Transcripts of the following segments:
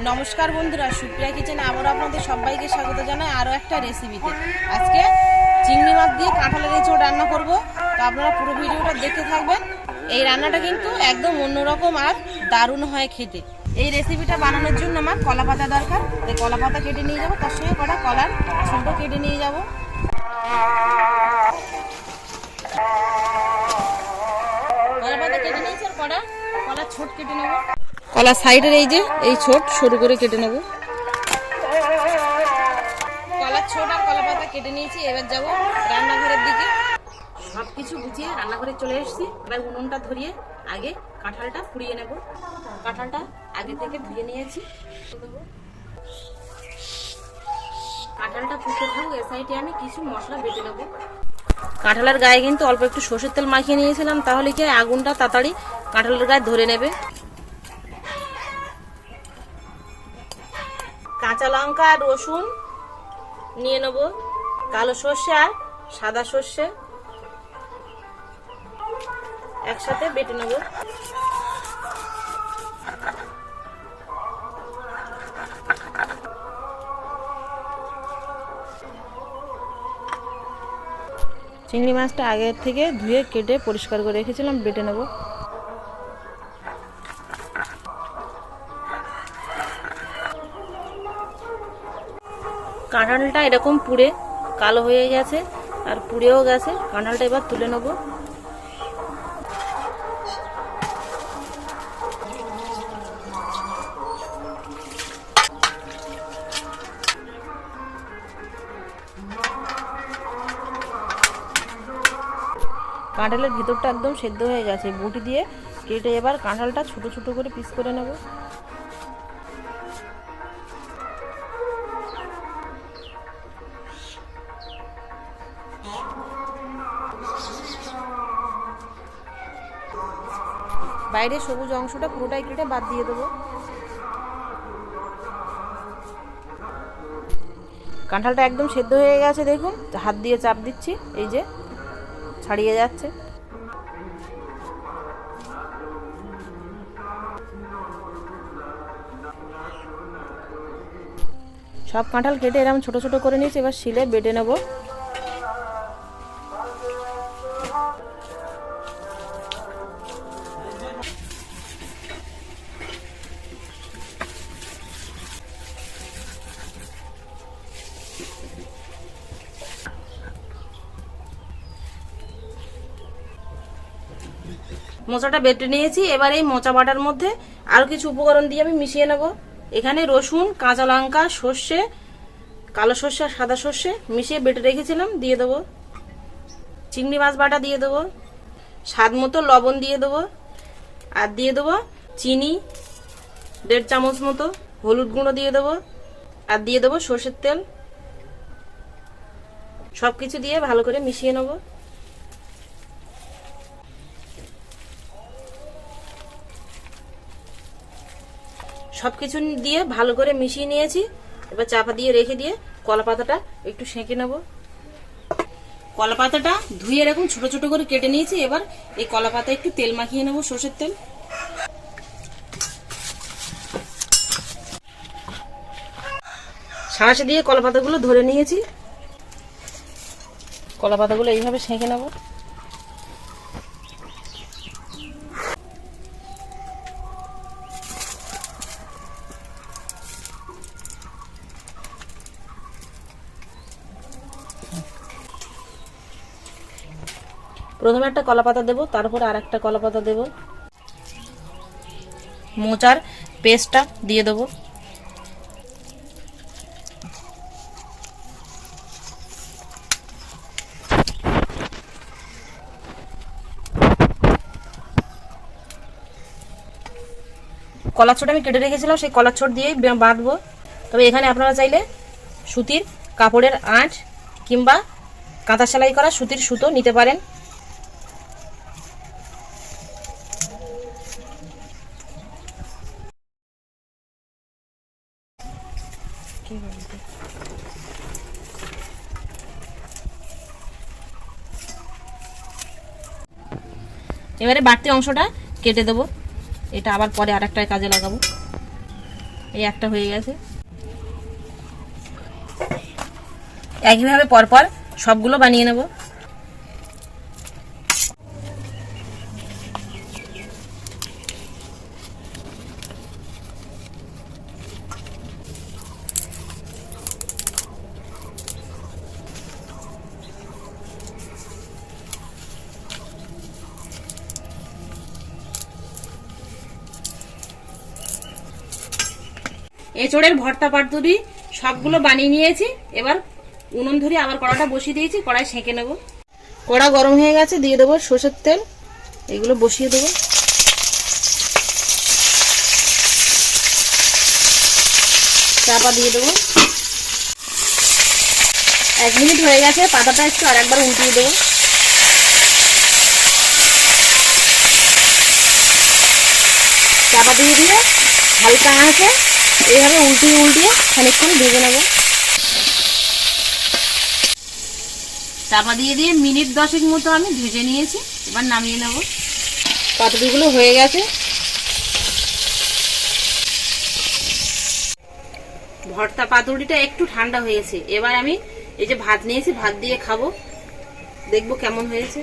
নমস্কার বন্ধুরা, সুপ্রিয়া কিচেনে আবার আপনাদের সবাইকে স্বাগত জানাই আরও একটা রেসিপিতে। আজকে চিংড়ি মাছ দিয়ে কাঁঠালের এঁচোড় রান্না করব, তো আপনারা পুরো ভিডিওটা দেখতে থাকবেন। এই রান্নাটা কিন্তু একদম অন্যরকম আর দারুণ হয় খেতে। এই রেসিপিটা বানানোর জন্য আমার কলা পাতা দরকার, তাই কলা পাতা কেটে নিয়ে যাবো, তার সঙ্গে কটা কলার ছোট কেটে নিয়ে যাব। কলা পাতা কেটে নিয়েছি আর কলার ছোট কেটে নেব। কলার সাইডের এই ছোট সরু করে কেটে নেব। কলার ছোট আর কলা পাতা কেটে নিয়েছি। এবার যাব রান্নাঘরের দিকে। সব কিছু গুছিয়ে রান্নাঘরে চলে এসেছি। এবার উনুনটা ধরিয়ে আগে কাঁঠালটা পুড়িয়ে নেব। কাঁঠালটা আগে থেকে ধুয়ে নিয়েছি। কাঁঠালটা ফুটে থাকুক, এ সাইডে আমি কিছু মশলা বেটে নেব। কাঁঠালের গায়ে কিন্তু অল্প একটু সরষের তেল মাখিয়ে নিয়েছিলাম, তাহলে কি আগুনটা তাড়াতাড়ি কাঁঠালের গায়ে ধরে নেবে। কাঁচা লঙ্কা আর রসুন নিয়ে নেব, কালো সর্ষে আর সাদা সর্ষে একসাথে বেটে নেব। চিংড়ি মাছটা আগের থেকে ধুয়ে কেটে পরিষ্কার করে রেখেছিলাম, বেটে নেব। কাঁঠালটা এরকম পুড়ে কালো হয়ে গেছে আর পুড়েও গেছে। কাঁঠালটা এবার তুলে নেব। কাঁঠালের ভিতরটা একদম সেদ্ধ হয়ে গেছে। বটি দিয়ে কেটে এবার কাঁঠালটা ছোট ছোট করে পিস করে নেব। বাইরে সবুজ অংশটা পুরোটাই কেটে বাদ দিয়ে দেবো। কাঁঠালটা একদম সেদ্ধ হয়ে গেছে, দেখুন হাত দিয়ে চাপ দিচ্ছি, এই যে ছাড়িয়ে যাচ্ছে। সব কাঁঠাল কেটে এরকম ছোট ছোট করে নিয়েছি। এবার শিলে বেটে নেব। মোচাটা বেটে নিয়েছি। এবার এই মোচা বাটার মধ্যে আরো কিছু উপকরণ দিয়ে আমি মিশিয়ে নেব। এখানে রসুন, কাঁচা লঙ্কা, সর্ষে, কালো সর্ষে আর সাদা সর্ষে মিশিয়ে বেটে রেখেছিলাম, দিয়ে দেবো। চিংড়ি মাছ বাটা দিয়ে দেবো। স্বাদ মতো লবণ দিয়ে দেবো। আর দিয়ে দেবো চিনি 1.5 চামচ মতো, হলুদ গুঁড়ো দিয়ে দেবো, আর দিয়ে দেবো সর্ষের তেল। সবকিছু দিয়ে ভালো করে মিশিয়ে নেব। সবকিছু দিয়ে ভালো করে মিশিয়ে নিয়েছি। এবার চাপা দিয়ে রেখে দিয়ে কলা পাতাটা একটু সেঁকে নেব। কলা পাতাটা ধুয়ে এরকম ছোট ছোট করে কেটে নিয়েছি। এবার এই কলা পাতা একটু তেল মাখিয়ে নেব, সর্ষের তেল। সাঁড়াশে দিয়ে কলা পাতাগুলো ধরে নিয়েছি। কলা পাতাগুলো এইভাবে সেঁকে নেব। প্রথমে একটা কলা পাতা দেবো, তারপর আর একটা কলা পাতা দেবো। মোচার পেস্টটা দিয়ে দেবো। কলার ছোট আমি কেটে রেখেছিলাম, সেই কলার ছোট দিয়েই বাঁধবো। তবে এখানে আপনারা চাইলে সুতির কাপড়ের আঁচ কিংবা কাঁথা সেলাই করা সুতির সুতো নিতে পারেন। এবারে বাড়তি অংশটা কেটে দেবো, এটা আবার পরে আর একটা কাজে লাগাবো। এই একটা হয়ে গেছে। একইভাবে পরপর সবগুলো বানিয়ে নেব। এঁচোড়ের ভর্তা পাতুরি সবগুলো বানিয়ে নিয়েছি। এবার উনুন ধরে আবার কড়াটা বসিয়ে দিয়েছি, কড়াই সেঁকে নেব। কড়া গরম হয়ে গেছে, দিয়ে দেবো সরষের তেল। এগুলো বসিয়ে দেবো। চাপা দিয়ে দেবো। 1 মিনিট হয়ে গেছে, পাতাটা একটু আর একবার উল্টিয়ে দেবো। চাপা দিয়ে দিয়ে হালকা আঁচে এইভাবে উল্টিয়ে উল্টিয়ে খানিকক্ষণ ভেজে নেব। চাপা দিয়ে দিয়ে মিনিট 10 মতো আমি ভেজে নিয়েছি। এবার নামিয়ে নেব। পাতুরিগুলো হয়ে গেছে। ভর্তা পাতুরিটা একটু ঠান্ডা হয়েছে। এবার আমি এই যে ভাত নিয়েছি, ভাত দিয়ে খাবো, দেখবো কেমন হয়েছে।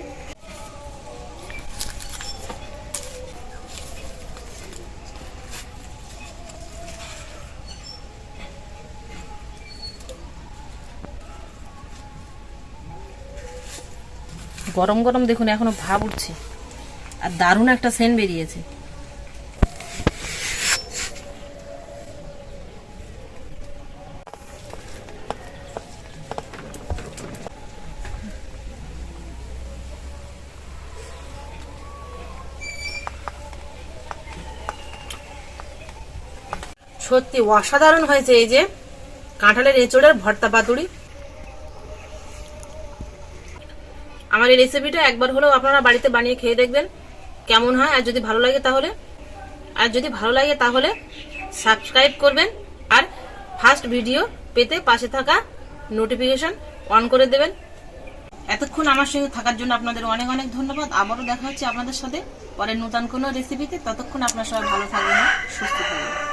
গরম গরম দেখুন, এখনো ভাব উঠছে আর দারুণ একটা সেন্ট বেরিয়েছে। সত্যি অসাধারণ হয়েছে এই যে কাঁঠালের এঁচোড়ের ভর্তা পাতুরি। আমার এই রেসিপিটা একবার হলেও আপনারা বাড়িতে বানিয়ে খেয়ে দেখবেন কেমন হয়। আর যদি ভালো লাগে তাহলে সাবস্ক্রাইব করবেন আর ফার্স্ট ভিডিও পেতে পাশে থাকা নোটিফিকেশন অন করে দেবেন। এতক্ষণ আমার সঙ্গে থাকার জন্য আপনাদের অনেক অনেক ধন্যবাদ। আবারও দেখা হচ্ছে আপনাদের সাথে পরে নতুন কোনো রেসিপিতে। ততক্ষণ আপনারা সবাই ভালো থাকবেন, সুস্থ থাকবেন।